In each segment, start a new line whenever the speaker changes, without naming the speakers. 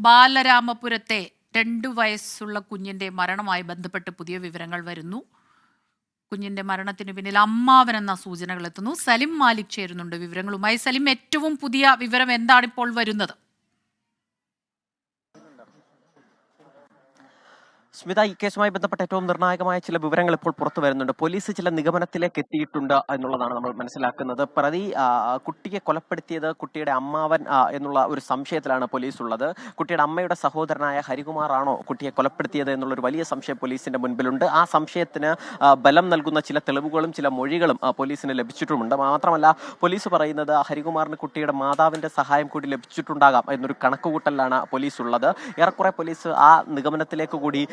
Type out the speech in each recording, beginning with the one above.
ബാലരാമപുരത്തെ 2 വയസ്സുള്ള കുഞ്ഞിന്റെ മരണവുമായി ബന്ധപ്പെട്ട് പുതിയ വിവരങ്ങൾ വരുന്നു. കുഞ്ഞിന്റെ മരണത്തിന് പിന്നിൽ അമ്മാവൻ എന്ന സൂചനകൾ എത്തുന്നു. സലിം മാലിക് ചേരുന്നുണ്ട് വിവരങ്ങളുമായി. സലിം, ഏറ്റവും പുതിയ വിവരം എന്താണ് ഇപ്പോൾ വരുന്നത്?
സ്മിത, ഈ കേസുമായി ബന്ധപ്പെട്ട ഏറ്റവും നിർണായകമായ ചില വിവരങ്ങൾ ഇപ്പോൾ പുറത്തു വരുന്നുണ്ട്. പോലീസ് ചില നിഗമനത്തിലേക്ക് എത്തിയിട്ടുണ്ട് എന്നുള്ളതാണ് നമ്മൾ മനസ്സിലാക്കുന്നത്. പ്രതി കുട്ടിയെ കൊലപ്പെടുത്തിയത് കുട്ടിയുടെ അമ്മാവൻ എന്നുള്ള ഒരു സംശയത്തിലാണ് പോലീസ് ഉള്ളത്. കുട്ടിയുടെ അമ്മയുടെ സഹോദരനായ ഹരികുമാർ ആണോ കുട്ടിയെ കൊലപ്പെടുത്തിയത് എന്നുള്ളൊരു വലിയ സംശയം പോലീസിന്റെ മുൻപിലുണ്ട്. ആ സംശയത്തിന് ബലം നൽകുന്ന ചില തെളിവുകളും ചില മൊഴികളും പോലീസിന് ലഭിച്ചിട്ടുമുണ്ട്. മാത്രമല്ല, പോലീസ് പറയുന്നത് ഹരികുമാറിന് കുട്ടിയുടെ മാതാവിന്റെ സഹായം കൂടി ലഭിച്ചിട്ടുണ്ടാകാം എന്നൊരു കണക്കുകൂട്ടലാണ് പോലീസ് ഉള്ളത്. ഏറെക്കുറെ പോലീസ് ആ നിഗമനത്തിലേക്ക് കൂടി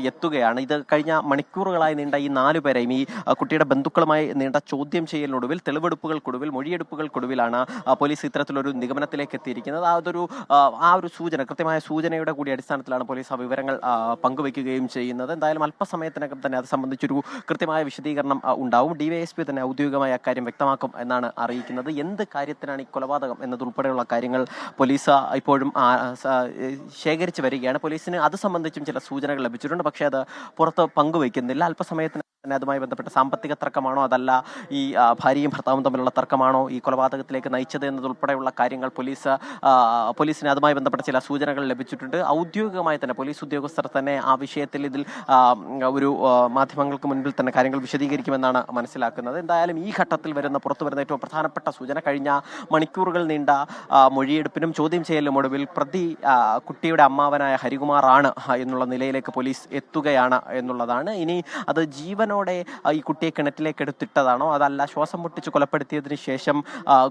എത്തുകയാണ്. ഇത് കഴിഞ്ഞ മണിക്കൂറുകളായി നീണ്ട ഈ 4 പേരെയും ഈ കുട്ടിയുടെ ബന്ധുക്കളുമായി നീണ്ട ചോദ്യം ചെയ്യലിനൊടുവിൽ, തെളിവെടുപ്പുകൾക്കൊടുവിൽ, മൊഴിയെടുപ്പുകൾക്കൊടുവിലാണ് പോലീസ് ഇത്തരത്തിലൊരു നിഗമനത്തിലേക്ക് എത്തിയിരിക്കുന്നത്. ആ ഒരു സൂചന, കൃത്യമായ സൂചനയുടെ കൂടി അടിസ്ഥാനത്തിലാണ് പോലീസ് ആ വിവരങ്ങൾ പങ്കുവയ്ക്കുകയും ചെയ്യുന്നത്. എന്തായാലും അല്പസമയത്തിനകം തന്നെ അത് സംബന്ധിച്ചൊരു കൃത്യമായ വിശദീകരണം ഉണ്ടാവും. DYSP തന്നെ ഔദ്യോഗികമായി അക്കാര്യം വ്യക്തമാക്കും എന്നാണ് അറിയിക്കുന്നത്. എന്ത് കാര്യത്തിനാണ് ഈ കൊലപാതകം എന്നതുൾപ്പെടെയുള്ള കാര്യങ്ങൾ പോലീസ് ഇപ്പോഴും ശേഖരിച്ചു വരികയാണ്. പോലീസിന് അത് സംബന്ധിച്ചും ചില സൂചനകൾ ലഭിച്ചിട്ടുണ്ട്. പക്ഷേ അത് പുറത്ത് പങ്കുവയ്ക്കുന്നില്ല. അല്പസമയത്തിന് തന്നെ അതുമായി ബന്ധപ്പെട്ട സാമ്പത്തിക തർക്കമാണോ, അതല്ല ഈ ഭാര്യയും ഭർത്താവും തമ്മിലുള്ള തർക്കമാണോ ഈ കൊലപാതകത്തിലേക്ക് നയിച്ചത് എന്നതുൾപ്പെടെയുള്ള കാര്യങ്ങൾ പോലീസിന് അതുമായി ബന്ധപ്പെട്ട ചില സൂചനകൾ ലഭിച്ചിട്ടുണ്ട്. ഔദ്യോഗികമായി തന്നെ പോലീസ് ഉദ്യോഗസ്ഥർ തന്നെ ആ വിഷയത്തിൽ ഇതിൽ ഒരു മാധ്യമങ്ങൾക്ക് മുൻപിൽ തന്നെ കാര്യങ്ങൾ വിശദീകരിക്കുമെന്നാണ് മനസ്സിലാക്കുന്നത്. എന്തായാലും ഈ ഘട്ടത്തിൽ പുറത്തു വരുന്ന ഏറ്റവും പ്രധാനപ്പെട്ട സൂചന, കഴിഞ്ഞ മണിക്കൂറുകൾ നീണ്ട മൊഴിയെടുപ്പിനും ചോദ്യം ചെയ്യലിനും ഒടുവിൽ പ്രതി കുട്ടിയുടെ അമ്മാവനായ ഹരികുമാർ ആണ് എന്നുള്ള നിലയിലേക്ക് പോലീസ് എത്തുകയാണ് എന്നുള്ളതാണ്. ഇനി അത് ജീവനോടെ ഈ കുട്ടിയെ കിണറ്റിലേക്ക് എടുത്തിട്ടതാണോ, അതല്ല ശ്വാസം മുട്ടിച്ച് കൊലപ്പെടുത്തിയതിനു ശേഷം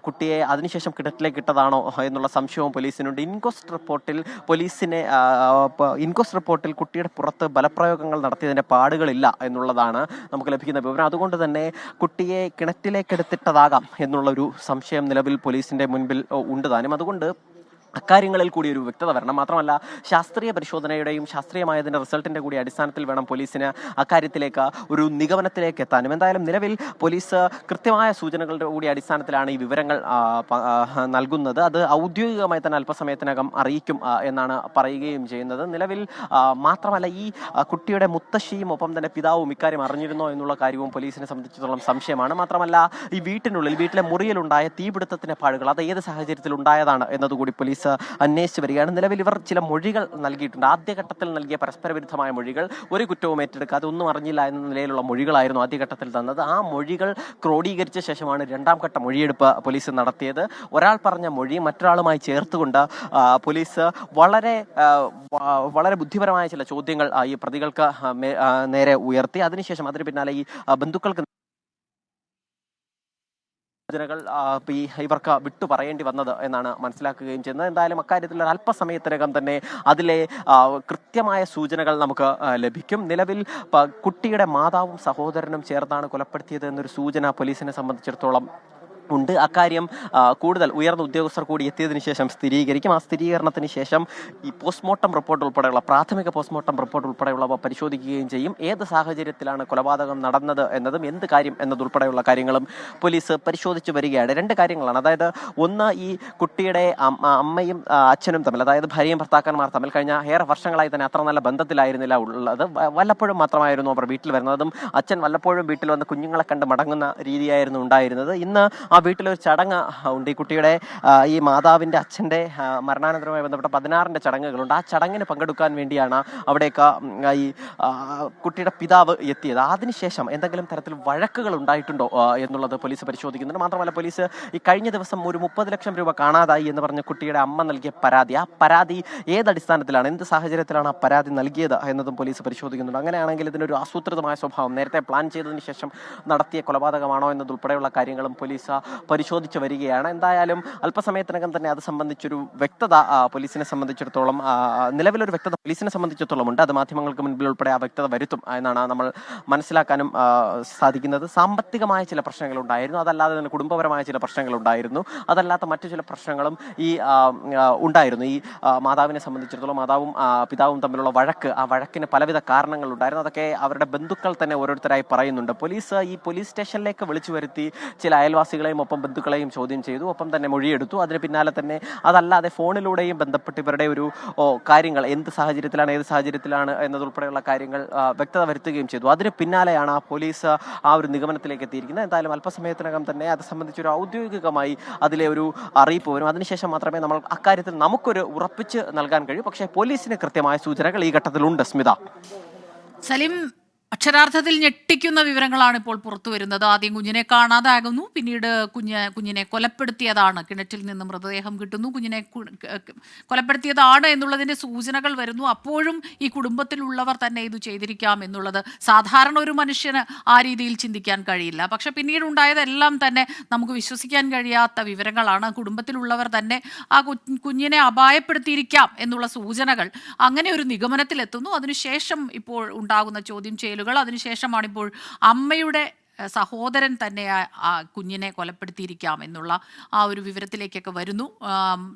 കുട്ടിയെ അതിനുശേഷം കിണറ്റിലേക്ക് ഇട്ടതാണോ എന്നുള്ള സംശയവും പോലീസിനുണ്ട്. ഇൻക്വസ്റ്റ് റിപ്പോർട്ടിൽ കുട്ടിയുടെ പുറത്ത് ബലപ്രയോഗങ്ങൾ നടത്തിയതിന്റെ പാടുകളില്ല എന്നുള്ളതാണ് നമുക്ക് ലഭിക്കുന്ന വിവരം. അതുകൊണ്ട് തന്നെ കുട്ടിയെ കിണറ്റിലേക്ക് എടുത്തിട്ടതാകാം എന്നുള്ളൊരു സംശയം നിലവിൽ പോലീസിന്റെ മുൻപിൽ ഉണ്ട് താനും. അതുകൊണ്ട് അക്കാര്യങ്ങളിൽ കൂടി ഒരു വ്യക്തത വരണം. മാത്രമല്ല, ശാസ്ത്രീയ പരിശോധനയുടെയും ശാസ്ത്രീയമായതിന്റെ റിസൾട്ടിന്റെ കൂടി അടിസ്ഥാനത്തിൽ വേണം പോലീസിന് അക്കാര്യത്തിലേക്ക് ഒരു നിഗമനത്തിലേക്ക് എത്താനും. എന്തായാലും നിലവിൽ പോലീസ് കൃത്യമായ സൂചനകളുടെ കൂടി അടിസ്ഥാനത്തിലാണ് ഈ വിവരങ്ങൾ നൽകുന്നത്. അത് ഔദ്യോഗികമായി തന്നെ അല്പസമയത്തിനകം അറിയിക്കും എന്നാണ് പറയുകയും ചെയ്യുന്നത്. നിലവിൽ മാത്രമല്ല, ഈ കുട്ടിയുടെ മുത്തശ്ശിയും ഒപ്പം തന്നെ പിതാവും ഇക്കാര്യം അറിഞ്ഞിരുന്നോ എന്നുള്ള കാര്യവും പോലീസിനെ സംബന്ധിച്ചിടത്തോളം സംശയമാണ്. മാത്രമല്ല, ഈ വീട്ടിലെ മുറിയിലുണ്ടായ തീപിടുത്തത്തിന്റെ പാടുകൾ അത് ഏത് സാഹചര്യത്തിൽ ഉണ്ടായതാണ് എന്നതുകൂടി പോലീസ് അന്വേഷിച്ചു വരികയാണ്. നിലവിൽ ഇവർ ചില മൊഴികൾ നൽകിയിട്ടുണ്ട്. ആദ്യഘട്ടത്തിൽ നൽകിയ പരസ്പര വിരുദ്ധമായ മൊഴികൾ, ഒരു കുറ്റവും ഏറ്റെടുക്കാതെ ഒന്നും അറിഞ്ഞില്ല എന്ന നിലയിലുള്ള മൊഴികളായിരുന്നു ആദ്യഘട്ടത്തിൽ തന്നത്. ആ മൊഴികൾ ക്രോഡീകരിച്ച ശേഷമാണ് 2ാം ഘട്ട മൊഴിയെടുപ്പ് പോലീസ് നടത്തിയത്. ഒരാൾ പറഞ്ഞ മൊഴി മറ്റൊരാളുമായി ചേർത്തുകൊണ്ട് പോലീസ് വളരെ ബുദ്ധിപരമായ ചില ചോദ്യങ്ങൾ ഈ പ്രതികൾക്ക് നേരെ ഉയർത്തി. അതിനുശേഷം അതിന് പിന്നാലെ ഈ ബന്ധുക്കൾക്ക് സൂചനകൾ ഇവർക്ക് വിട്ടു പറയേണ്ടി വന്നത് എന്നാണ് മനസ്സിലാക്കുകയും ചെയ്യുന്നത്. എന്തായാലും അക്കാര്യത്തിൽ അല്പസമയത്തിനകം തന്നെ അതിലെ കൃത്യമായ സൂചനകൾ നമുക്ക് ലഭിക്കും. നിലവിൽ കുട്ടിയുടെ മാതാവും സഹോദരനും ചേർത്താണ് കൊലപ്പെടുത്തിയത് എന്നൊരു സൂചന പോലീസിനെ സംബന്ധിച്ചിടത്തോളം ഉണ്ട്. അക്കാര്യം കൂടുതൽ ഉയർന്ന ഉദ്യോഗസ്ഥർ കൂടി എത്തിയതിനു ശേഷം സ്ഥിരീകരിക്കും. ആ സ്ഥിരീകരണത്തിന് ശേഷം ഈ പോസ്റ്റ്മോർട്ടം റിപ്പോർട്ട് ഉൾപ്പെടെയുള്ള പ്രാഥമിക പോസ്റ്റ്മോർട്ടം റിപ്പോർട്ട് ഉൾപ്പെടെയുള്ളവ പരിശോധിക്കുകയും ചെയ്യും. ഏത് സാഹചര്യത്തിലാണ് കൊലപാതകം നടന്നത് എന്നതും എന്ത് കാര്യം എന്നതുൾപ്പെടെയുള്ള കാര്യങ്ങളും പോലീസ് പരിശോധിച്ചു വരികയാണ്. 2 കാര്യങ്ങളാണ്. അതായത്, ഒന്ന്, ഈ കുട്ടിയുടെ അമ്മയും അച്ഛനും തമ്മിൽ, അതായത് ഭാര്യയും ഭർത്താക്കന്മാർ തമ്മിൽ കഴിഞ്ഞ ഏറെ വർഷങ്ങളായി തന്നെ അത്ര നല്ല ബന്ധത്തിലായിരുന്നില്ല ഉള്ളത്. വല്ലപ്പോഴും മാത്രമായിരുന്നു അവർ വീട്ടിൽ വരുന്നതും അച്ഛൻ വല്ലപ്പോഴും വീട്ടിൽ വന്ന് കുഞ്ഞുങ്ങളെ കണ്ട് മടങ്ങുന്ന രീതിയായിരുന്നു ഉണ്ടായിരുന്നത്. ഇന്ന് ആ വീട്ടിലൊരു ചടങ്ങ് ഉണ്ട്. ഈ കുട്ടിയുടെ ഈ മാതാവിൻ്റെ അച്ഛൻ്റെ മരണാനന്തരവുമായി ബന്ധപ്പെട്ട 16ന്റെ ചടങ്ങുകളുണ്ട്. ആ ചടങ്ങിന് പങ്കെടുക്കാൻ വേണ്ടിയാണ് അവിടേക്ക് ഈ കുട്ടിയുടെ പിതാവ് എത്തിയത്. അതിനുശേഷം എന്തെങ്കിലും തരത്തിൽ വഴക്കുകൾ ഉണ്ടായിട്ടുണ്ടോ എന്നുള്ളത് പോലീസ് പരിശോധിക്കുന്നുണ്ട്. മാത്രമല്ല, പോലീസ് ഈ കഴിഞ്ഞ ദിവസം ഒരു 30 ലക്ഷം രൂപ കാണാതായി എന്ന് പറഞ്ഞ കുട്ടിയുടെ അമ്മ നൽകിയ പരാതി, ആ പരാതി ഏതടിസ്ഥാനത്തിലാണ്, എന്ത് സാഹചര്യത്തിലാണ് ആ പരാതി നൽകിയത് എന്നതും പോലീസ് പരിശോധിക്കുന്നുണ്ട്. അങ്ങനെയാണെങ്കിൽ ഇതിനൊരു ആസൂത്രിതമായ സ്വഭാവം, നേരത്തെ പ്ലാൻ ചെയ്തതിന് ശേഷം നടത്തിയ കൊലപാതകമാണോ എന്നതുൾപ്പെടെയുള്ള കാര്യങ്ങളും പോലീസ് പരിശോധിച്ചു വരികയാണ്. എന്തായാലും അല്പസമയത്തിനകം തന്നെ അത് സംബന്ധിച്ചൊരു വ്യക്തത പോലീസിനെ സംബന്ധിച്ചിടത്തോളം, നിലവിലൊരു വ്യക്തത പോലീസിനെ സംബന്ധിച്ചിടത്തോളം ഉണ്ട്. അത് മാധ്യമങ്ങൾക്ക് മുൻപിൽ ഉൾപ്പെടെ ആ വ്യക്തത വരുത്തും എന്നാണ് നമ്മൾ മനസ്സിലാക്കാനും സാധിക്കുന്നത്. സാമ്പത്തികമായ ചില പ്രശ്നങ്ങളുണ്ടായിരുന്നു, അതല്ലാതെ തന്നെ കുടുംബപരമായ ചില പ്രശ്നങ്ങളുണ്ടായിരുന്നു, അതല്ലാത്ത മറ്റു ചില പ്രശ്നങ്ങളും ഈ ഉണ്ടായിരുന്നു. ഈ മാതാവിനെ സംബന്ധിച്ചിടത്തോളം മാതാവും പിതാവും തമ്മിലുള്ള വഴക്ക്, ആ വഴക്കിന് പലവിധ കാരണങ്ങളുണ്ടായിരുന്നു. അതൊക്കെ അവരുടെ ബന്ധുക്കൾ തന്നെ ഓരോരുത്തരായി പറയുന്നുണ്ട്. പോലീസ് ഈ പോലീസ് സ്റ്റേഷനിലേക്ക് വിളിച്ചു വരുത്തി ചില അയൽവാസികളെയും അമ്മയെയും ഒപ്പം ബന്ധുക്കളെയും ചോദ്യം ചെയ്തു, ഒപ്പം തന്നെ മൊഴിയെടുത്തു. അതിന് പിന്നാലെ തന്നെ അതല്ലാതെ ഫോണിലൂടെയും ബന്ധപ്പെട്ട് ഇവരുടെ ഒരു കാര്യങ്ങൾ ഏത് സാഹചര്യത്തിലാണ് എന്നതുൾപ്പെടെയുള്ള കാര്യങ്ങൾ വ്യക്തത വരുത്തുകയും ചെയ്തു. അതിന് പിന്നാലെയാണ് പോലീസ് ആ ഒരു നിഗമനത്തിലേക്ക് എത്തിയിരിക്കുന്നത്. എന്തായാലും അല്പസമയത്തിനകം തന്നെ അത് സംബന്ധിച്ചൊരു ഔദ്യോഗികമായി അതിലെ ഒരു അറിയിപ്പ് വരും. അതിനുശേഷം മാത്രമേ നമ്മൾ അക്കാര്യത്തിൽ നമുക്കൊരു ഉറപ്പിച്ച് നൽകാൻ കഴിയൂ. പക്ഷേ പോലീസിന് കൃത്യമായ സൂചനകൾ ഈ ഘട്ടത്തിലുണ്ട്. സ്മിത.
സലിം, അക്ഷരാർത്ഥത്തിൽ ഞെട്ടിക്കുന്ന വിവരങ്ങളാണ് ഇപ്പോൾ പുറത്തു വരുന്നത്. ആദ്യം കുഞ്ഞിനെ കാണാതാകുന്നു, പിന്നീട് കുഞ്ഞിനെ കൊലപ്പെടുത്തിയതാണ്, കിണറ്റിൽ നിന്ന് മൃതദേഹം കിട്ടുന്നു, കുഞ്ഞിനെ കൊലപ്പെടുത്തിയതാണ് എന്നുള്ളതിന്റെ സൂചനകൾ വരുന്നു. അപ്പോഴും ഈ കുടുംബത്തിലുള്ളവർ തന്നെ ഇത് ചെയ്തിരിക്കാം എന്നുള്ളത് സാധാരണ ഒരു മനുഷ്യന് ആ രീതിയിൽ ചിന്തിക്കാൻ കഴിയില്ല. പക്ഷെ പിന്നീട് ഉണ്ടായതെല്ലാം തന്നെ നമുക്ക് വിശ്വസിക്കാൻ കഴിയാത്ത വിവരങ്ങളാണ്. കുടുംബത്തിലുള്ളവർ തന്നെ ആ കുഞ്ഞിനെ അപായപ്പെടുത്തിയിരിക്കാം എന്നുള്ള സൂചനകൾ, അങ്ങനെ ഒരു നിഗമനത്തിലെത്തുന്നു. അതിനുശേഷം ഇപ്പോൾ ഉണ്ടാകുന്ന ചോദ്യം ചെയ്യലുകൾ, അതിനുശേഷമാണ് ഇപ്പോൾ അമ്മയുടെ സഹോദരൻ തന്നെ ആ കുഞ്ഞിനെ കൊലപ്പെടുത്തിയിരിക്കാം എന്നുള്ള ആ ഒരു വിവരത്തിലേക്കൊക്കെ വരുന്നു.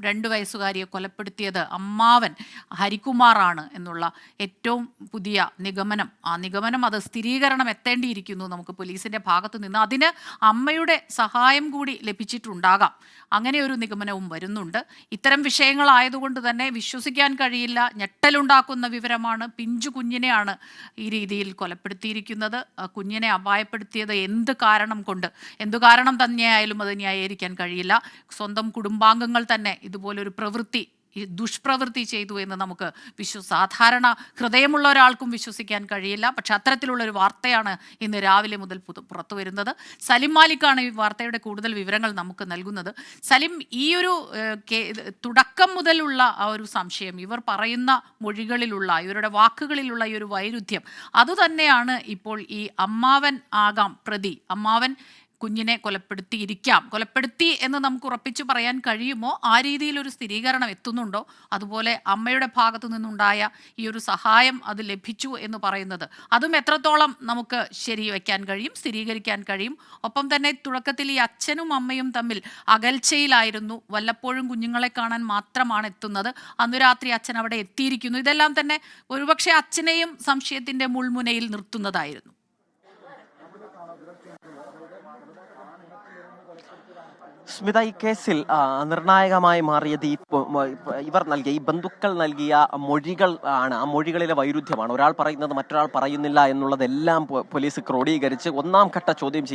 2 വയസ്സുകാരിയെ കൊലപ്പെടുത്തിയത് അമ്മാവൻ ഹരികുമാറാണ് എന്നുള്ള ഏറ്റവും പുതിയ നിഗമനം. ആ നിഗമനം, അത് സ്ഥിരീകരണം എത്തേണ്ടിയിരിക്കുന്നു നമുക്ക് പോലീസിന്റെ ഭാഗത്തു നിന്ന്. അതിന് അമ്മയുടെ സഹായം കൂടി ലഭിച്ചിട്ടുണ്ടാകാം, അങ്ങനെ ഒരു നിഗമനവും വരുന്നുണ്ട്. ഇത്തരം വിഷയങ്ങളായതുകൊണ്ട് തന്നെ വിശ്വസിക്കാൻ കഴിയില്ല, ഞെട്ടലുണ്ടാക്കുന്ന വിവരമാണ്. പിഞ്ചു കുഞ്ഞിനെയാണ് ഈ രീതിയിൽ കൊലപ്പെടുത്തിയിരിക്കുന്നത്. കുഞ്ഞിനെ അപായപ്പെടുത്തിയത് എന്ത് കാരണം തന്നെയായാലും അത് ന്യായീകരിക്കാൻ കഴിയില്ല. സ്വന്തം കുടുംബാംഗങ്ങൾ തന്നെ ഇതുപോലൊരു ദുഷ്പ്രവൃത്തി ചെയ്തു എന്ന് നമുക്ക് സാധാരണ ഹൃദയമുള്ള ഒരാൾക്കും വിശ്വസിക്കാൻ കഴിയില്ല. പക്ഷെ അത്തരത്തിലുള്ളൊരു വാർത്തയാണ് ഇന്ന് രാവിലെ മുതൽ പുറത്തു വരുന്നത്. സലിം മാലിക്കാണ് ഈ വാർത്തയുടെ കൂടുതൽ വിവരങ്ങൾ നമുക്ക് നൽകുന്നത്. സലിം, ഈ ഒരു തുടക്കം മുതലുള്ള ആ ഒരു സംശയം, ഇവർ പറയുന്ന മൊഴികളിലുള്ള, ഇവരുടെ വാക്കുകളിലുള്ള ഈ ഒരു വൈരുദ്ധ്യം, അതുതന്നെയാണ് ഇപ്പോൾ ഈ അമ്മാവൻ ആകാം പ്രതി, അമ്മാവൻ കുഞ്ഞിനെ കൊലപ്പെടുത്തി എന്ന് നമുക്ക് ഉറപ്പിച്ചു പറയാൻ കഴിയുമോ? ആ രീതിയിൽ ഒരു സ്ഥിരീകരണം എത്തുന്നുണ്ടോ? അതുപോലെ അമ്മയുടെ ഭാഗത്തു നിന്നുണ്ടായ ഈ ഒരു സഹായം അത് ലഭിച്ചു എന്ന് പറയുന്നത്, അതും എത്രത്തോളം നമുക്ക് സ്ഥിരീകരിക്കാൻ കഴിയും? ഒപ്പം തന്നെ തുടക്കത്തിൽ ഈ അച്ഛനും അമ്മയും തമ്മിൽ അകൽച്ചയിലായിരുന്നു, വല്ലപ്പോഴും കുഞ്ഞുങ്ങളെ കാണാൻ മാത്രമാണ് എത്തുന്നത്, അന്ന് രാത്രി അച്ഛൻ അവിടെ എത്തിയിരിക്കുന്നു. ഇതെല്ലാം തന്നെ ഒരുപക്ഷെ അച്ഛനെയും സംശയത്തിന്റെ മുൾമുനയിൽ നിർത്തുന്നതായിരുന്നു.
സ്മിത, ഈ കേസിൽ നിർണായകമായി മാറിയത് ഈ ബന്ധുക്കൾ നൽകിയ മൊഴികൾ ആണ്. ആ മൊഴികളിലെ വൈരുദ്ധ്യമാണ്. ഒരാൾ പറയുന്നത് മറ്റൊരാൾ പറയുന്നില്ല എന്നുള്ളതെല്ലാം പോലീസ് ക്രോഡീകരിച്ച് ഒന്നാം ഘട്ട ചോദ്യം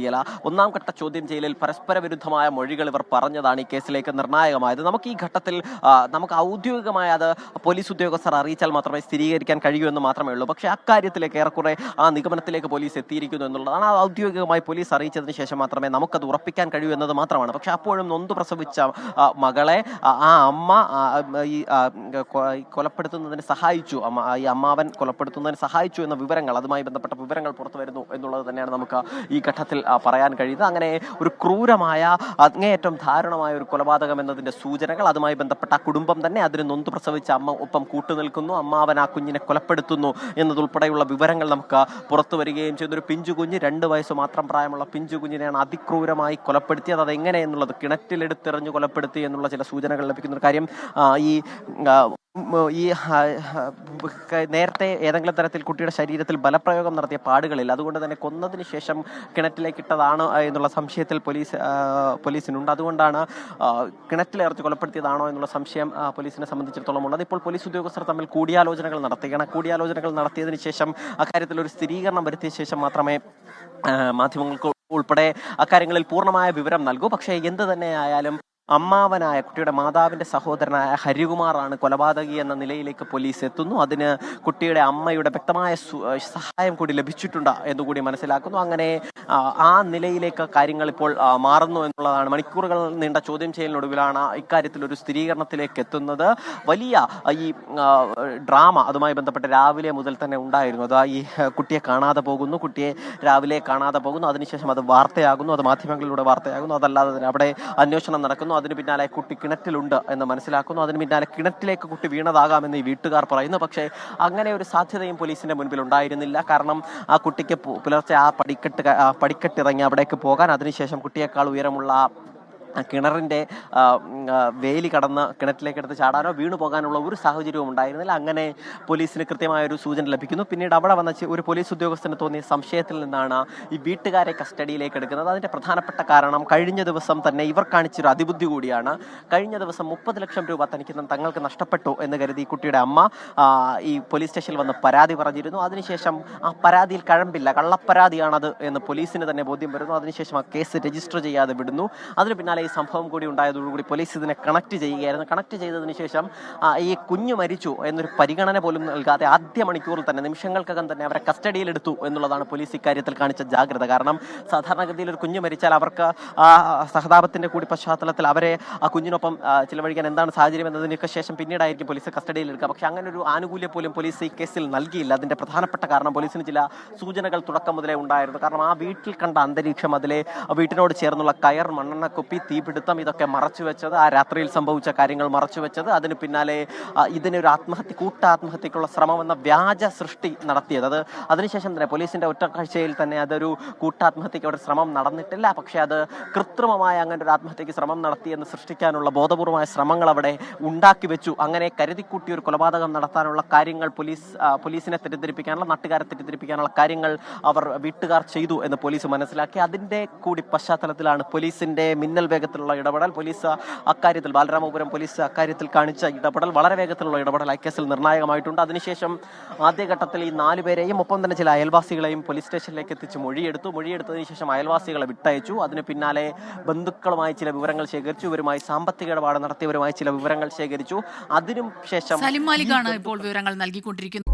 ചെയ്യലിൽ പരസ്പര വിരുദ്ധമായ മൊഴികൾ ഇവർ പറഞ്ഞതാണ് ഈ കേസിലേക്ക് നിർണായകമായത്. നമുക്ക് ഈ ഘട്ടത്തിൽ നമുക്ക് ഔദ്യോഗികമായി അത് പോലീസ് ഉദ്യോഗസ്ഥർ അറിയിച്ചാൽ മാത്രമേ സ്ഥിരീകരിക്കാൻ കഴിയൂ എന്ന് മാത്രമേ ഉള്ളൂ. പക്ഷേ അക്കാര്യത്തിലേക്ക് ഏറെക്കുറെ ആ നിഗമനത്തിലേക്ക് പോലീസ് എത്തിയിരിക്കുന്നു എന്നുള്ളതാണ്. ആ ഔദ്യോഗികമായി പോലീസ് അറിയിച്ചതിന് ശേഷം മാത്രമേ നമുക്കത് ഉറപ്പിക്കാൻ കഴിയൂ എന്നത് മാത്രമാണ്. പക്ഷെ അപ്പോഴും നൊന്തു പ്രസവിച്ച മകളെ ആ അമ്മ ഈ കൊലപ്പെടുത്തുന്നതിന് സഹായിച്ചു, ഈ അമ്മാവൻ കൊലപ്പെടുത്തുന്നതിന് സഹായിച്ചു എന്ന വിവരങ്ങൾ, അതുമായി ബന്ധപ്പെട്ട വിവരങ്ങൾ പുറത്തു വരുന്നു എന്നുള്ളത് തന്നെയാണ് നമുക്ക് ഈ ഘട്ടത്തിൽ പറയാൻ കഴിയുന്നത്. അങ്ങനെ ഒരു ക്രൂരമായ, അങ്ങേയറ്റം ദാരുണമായ ഒരു കൊലപാതകം എന്നതിന്റെ സൂചനകൾ, അതുമായി ബന്ധപ്പെട്ട ആ കുടുംബം തന്നെ, അതിന് നൊന്തു പ്രസവിച്ച അമ്മ ഒപ്പം കൂട്ടുനിൽക്കുന്നു, അമ്മാവൻ ആ കുഞ്ഞിനെ കൊലപ്പെടുത്തുന്നു എന്നതുൾപ്പെടെയുള്ള വിവരങ്ങൾ നമുക്ക് പുറത്തു വരികയും ചെയ്തു. ഒരു പിഞ്ചു കുഞ്ഞ്, 2 വയസ്സ് മാത്രം പ്രായമുള്ള പിഞ്ചു കുഞ്ഞിനെയാണ് അതിക്രൂരമായി കൊലപ്പെടുത്തിയത്. അതെങ്ങനെ എന്നുള്ളത്, കിണറ്റിലെടുത്തെറിഞ്ഞു കൊലപ്പെടുത്തി എന്നുള്ള ചില സൂചനകൾ ലഭിക്കുന്ന ഒരു കാര്യം. ഈ നേരത്തെ ഏതെങ്കിലും തരത്തിൽ കുട്ടിയുടെ ശരീരത്തിൽ ബലപ്രയോഗം നടത്തിയ പാടുകളില്ല. അതുകൊണ്ട് തന്നെ കൊന്നതിന് ശേഷം കിണറ്റിലേക്ക് ഇട്ടതാണ് എന്നുള്ള സംശയത്തിൽ പോലീസിനുണ്ട്. അതുകൊണ്ടാണ് കിണറ്റിലെറിഞ്ഞ് കൊലപ്പെടുത്തിയതാണോ എന്നുള്ള സംശയം പോലീസിനെ സംബന്ധിച്ചിടത്തോളം ഉള്ളത്. ഇപ്പോൾ പോലീസ് ഉദ്യോഗസ്ഥർ തമ്മിൽ കൂടിയാലോചനകൾ നടത്തിയതിനു ശേഷം അക്കാര്യത്തിൽ ഒരു സ്ഥിരീകരണം വരുത്തിയ ശേഷം മാത്രമേ മാധ്യമങ്ങൾക്ക് ഉൾപ്പെടെ അക്കാര്യങ്ങളിൽ പൂർണ്ണമായ വിവരം നൽകൂ. പക്ഷേ എന്ത് തന്നെയായാലും അമ്മാവനായ കുട്ടിയുടെ മാതാവിന്റെ സഹോദരനായ ഹരികുമാറാണ് കൊലപാതകി എന്ന നിലയിലേക്ക് പോലീസ് എത്തുന്നു. അതിന് കുട്ടിയുടെ അമ്മയുടെ വ്യക്തമായ സഹായം കൂടി ലഭിച്ചിട്ടുണ്ട് എന്നുകൂടി മനസ്സിലാക്കുന്നു. അങ്ങനെ ആ നിലയിലേക്ക് കാര്യങ്ങൾ ഇപ്പോൾ മാറുന്നു എന്നുള്ളതാണ്. മണിക്കൂറുകൾ നീണ്ട ചോദ്യം ചെയ്യലിനൊടുവിലാണ് ഇക്കാര്യത്തിൽ ഒരു സ്ഥിരീകരണത്തിലേക്ക് എത്തുന്നത്. വലിയ ഈ ഡ്രാമ അതുമായി ബന്ധപ്പെട്ട് രാവിലെ മുതൽ തന്നെ ഉണ്ടായിരുന്നു. അത് ഈ കുട്ടിയെ രാവിലെ കാണാതെ പോകുന്നു, അതിനുശേഷം അത് വാർത്തയാകുന്നു, അത് മാധ്യമങ്ങളിലൂടെ വാർത്തയാകുന്നു. അതല്ലാതെ തന്നെ അവിടെ അന്വേഷണം നടക്കുന്നു. അതിന് പിന്നാലെ കുട്ടി കിണറ്റിലുണ്ട് എന്ന് മനസ്സിലാക്കുന്നു. അതിന് പിന്നാലെ കിണറ്റിലേക്ക് കുട്ടി വീണതാകാമെന്ന് ഈ വീട്ടുകാർ പറയുന്നു. പക്ഷേ അങ്ങനെ ഒരു സാധ്യതയും പോലീസിന്റെ മുൻപിൽ ഉണ്ടായിരുന്നില്ല. കാരണം ആ കുട്ടിക്ക് പുലർച്ചെ ആ പടിക്കെട്ടിറങ്ങി അവിടേക്ക് പോകാൻ, അതിനുശേഷം കുട്ടിയേക്കാൾ ഉയരമുള്ള കിണറിൻ്റെ വേലി കടന്ന് കിണറ്റിലേക്ക് എടുത്ത് ചാടാനോ വീണു പോകാനുള്ള ഒരു സാഹചര്യവും ഉണ്ടായിരുന്നില്ല. അങ്ങനെ പോലീസിന് കൃത്യമായൊരു സൂചന ലഭിക്കുന്നു. പിന്നീട് അവിടെ വന്ന ഒരു പോലീസ് ഉദ്യോഗസ്ഥന് തോന്നിയ സംശയത്തിൽ നിന്നാണ് ഈ വീട്ടുകാരെ കസ്റ്റഡിയിലേക്ക് എടുക്കുന്നത്. അതിൻ്റെ പ്രധാനപ്പെട്ട കാരണം കഴിഞ്ഞ ദിവസം തന്നെ ഇവർ കാണിച്ചൊരു അതിബുദ്ധി കൂടിയാണ്. കഴിഞ്ഞ ദിവസം 30 ലക്ഷം രൂപ തങ്ങൾക്ക് നഷ്ടപ്പെട്ടു എന്ന് കരുതി കുട്ടിയുടെ അമ്മ ഈ പോലീസ് സ്റ്റേഷനിൽ വന്ന് പരാതി പറഞ്ഞിരുന്നു. അതിനുശേഷം ആ പരാതിയിൽ കഴമ്പില്ല, കള്ളപ്പരാതിയാണത് എന്ന് പോലീസിന് തന്നെ ബോധ്യം വരുന്നു. അതിനുശേഷം ആ കേസ് രജിസ്റ്റർ ചെയ്യാതെ വിടുന്നു. അതിന് പിന്നാലെ ഈ സംഭവം കൂടി ഉണ്ടായതോടുകൂടി പോലീസ് ഇതിനെ കണക്ട് ചെയ്യുകയായിരുന്നു. കണക്ട് ചെയ്തതിനു ശേഷം ഈ കുഞ്ഞു മരിച്ചു എന്നൊരു പരിഗണന പോലും നൽകാതെ ആദ്യ മണിക്കൂറിൽ തന്നെ, നിമിഷങ്ങൾക്കകം തന്നെ അവരെ കസ്റ്റഡിയിലെടുത്തു എന്നുള്ളതാണ് പോലീസ് ഇക്കാര്യത്തിൽ കാണിച്ച ജാഗ്രത. കാരണം സാധാരണഗതിയിൽ ഒരു കുഞ്ഞ് മരിച്ചാൽ അവർക്ക് സഹതാപത്തിന്റെ കൂടി പശ്ചാത്തലത്തിൽ അവരെ ആ കുഞ്ഞിനൊപ്പം ചിലവഴിക്കാൻ എന്താണ് സാഹചര്യം എന്നതിനൊക്കെ ശേഷം പിന്നീടായിരിക്കും പോലീസ് കസ്റ്റഡിയിലെടുക്കുക. പക്ഷെ അങ്ങനെ ഒരു ആനുകൂല്യം പോലും പോലീസ് ഈ കേസിൽ നൽകിയില്ല. അതിന്റെ പ്രധാനപ്പെട്ട കാരണം പോലീസിന് ചില സൂചനകൾ തുടക്കം മുതലേ ഉണ്ടായിരുന്നു. കാരണം ആ വീട്ടിൽ കണ്ട അന്തരീക്ഷം, അതിലെ വീട്ടിനോട് ചേർന്നുള്ള കയർ, മണ്ണെണ്ണ കുപ്പി, തീപിടുത്തം, ഇതൊക്കെ മറച്ചുവെച്ചത്, ആ രാത്രിയിൽ സംഭവിച്ച കാര്യങ്ങൾ മറച്ചുവെച്ചത്, അതിന് പിന്നാലെ ഇതിനൊരു കൂട്ടാത്മഹത്യക്കുള്ള ശ്രമം എന്ന വ്യാജ സൃഷ്ടി നടത്തിയത്, അതിനുശേഷം തന്നെ പോലീസിന്റെ ഒറ്റക്കാഴ്ചയിൽ തന്നെ അതൊരു കൂട്ടാത്മഹത്യക്ക് ഒരു ശ്രമം നടന്നിട്ടില്ല, പക്ഷെ അത് കൃത്രിമമായ അങ്ങനെ ഒരു ആത്മഹത്യക്ക് ശ്രമം നടത്തിയെന്ന് സൃഷ്ടിക്കാനുള്ള ബോധപൂർവമായ ശ്രമങ്ങൾ അവിടെ ഉണ്ടാക്കി വെച്ചു. അങ്ങനെ കരുതിക്കൂട്ടി ഒരു കൊലപാതകം നടത്താനുള്ള കാര്യങ്ങൾ പോലീസിനെ തെറ്റിദ്ധരിപ്പിക്കാനുള്ള, നാട്ടുകാരെ തെറ്റിദ്ധരിപ്പിക്കാനുള്ള കാര്യങ്ങൾ വീട്ടുകാർ ചെയ്തു എന്ന് പോലീസ് മനസ്സിലാക്കി. അതിന്റെ കൂടി പശ്ചാത്തലത്തിലാണ് പോലീസിന്റെ മിന്നൽ വേഗത്തിലുള്ള ഇടപെടൽ. പോലീസ് അക്കാര്യത്തിൽ, ബാലരാമപുരം പോലീസ് അക്കാര്യത്തിൽ കാണിച്ച ഇടപെടൽ, വളരെ വേഗത്തിലുള്ള ഇടപെടൽ ആ കേസിൽ നിർണായകമായിട്ടുണ്ട്. അതിനുശേഷം ആദ്യഘട്ടത്തിൽ ഈ 4 പേരെയും ഒപ്പം തന്നെ ചില അയൽവാസികളെയും പോലീസ് സ്റ്റേഷനിലേക്ക് എത്തിച്ച് മൊഴിയെടുത്തതിനു ശേഷം അയൽവാസികളെ വിട്ടയച്ചു. അതിന് പിന്നാലെ ബന്ധുക്കളുമായി ചില വിവരങ്ങൾ ശേഖരിച്ചു, ഇവരുമായി സാമ്പത്തിക ഇടപാട് നടത്തിയവരുമായി ചില വിവരങ്ങൾ ശേഖരിച്ചു. അതിനും ശേഷം
സലിം മാലിക്കാണ് ഇപ്പോൾ വിവരങ്ങൾ നൽകിക്കൊണ്ടിരിക്കുന്നത്.